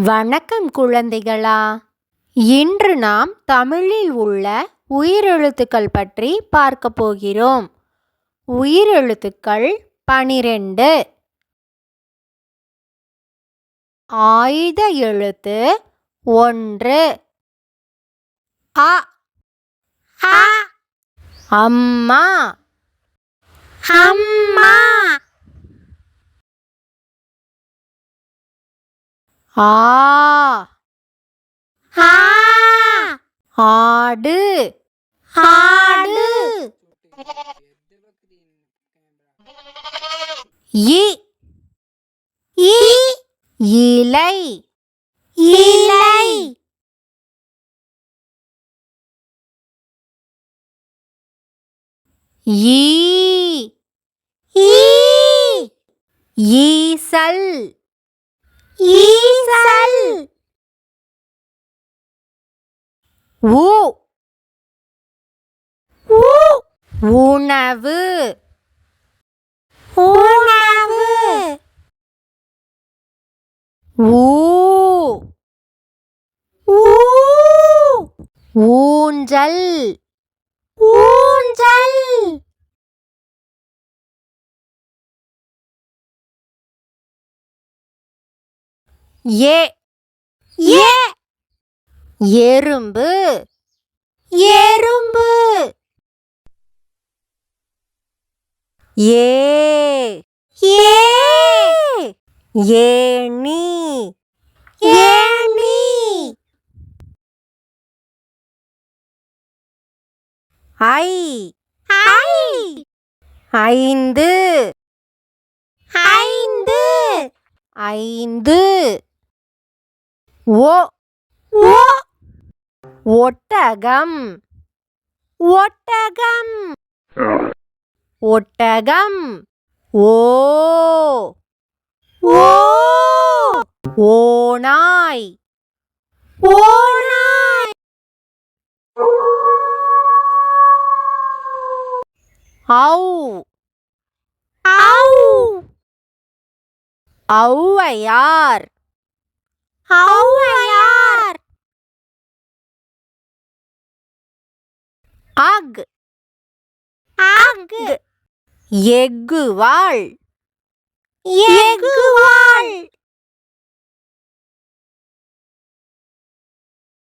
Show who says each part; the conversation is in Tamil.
Speaker 1: வணக்கம் குழந்தைகளா. இன்று நாம் தமிழில் உள்ள உயிரெழுத்துக்கள் பற்றி பார்க்க போகிறோம். உயிரெழுத்துக்கள் 12. ஆயுத எழுத்து 1. அ
Speaker 2: ஆ
Speaker 1: அம்மா
Speaker 2: அம்மா
Speaker 1: ஆ
Speaker 2: ஆ
Speaker 1: ஆடு
Speaker 2: ஆடு
Speaker 1: இ
Speaker 2: இ
Speaker 1: இலை
Speaker 2: இலை
Speaker 1: ஈ
Speaker 2: ஈ
Speaker 1: ஈசல்
Speaker 2: ஈசல்
Speaker 1: உ
Speaker 2: உ
Speaker 1: உணவு
Speaker 2: உணவு
Speaker 1: ஊ
Speaker 2: ஊ
Speaker 1: ஊஞ்சல்
Speaker 2: ஊஞ்சல்
Speaker 1: ஏ
Speaker 2: ஏ
Speaker 1: எறும்பு
Speaker 2: எறும்பு
Speaker 1: ஏ
Speaker 2: ஏ
Speaker 1: ஏணி
Speaker 2: ஏணி
Speaker 1: ஐ
Speaker 2: ஐ
Speaker 1: ஐந்து
Speaker 2: ஐந்து
Speaker 1: ஐந்து ஓ
Speaker 2: ஓ
Speaker 1: ஒட்டகம்
Speaker 2: ஒட்டகம்
Speaker 1: ஒட்டகம் ஓ
Speaker 2: ஓ
Speaker 1: ஓநாய்
Speaker 2: ஓநாய்
Speaker 1: ஔ
Speaker 2: ஔ
Speaker 1: ஔவையார்
Speaker 2: ஔவையார்
Speaker 1: அக்
Speaker 2: அக்
Speaker 1: எக்குவாள்
Speaker 2: எக்குவாள்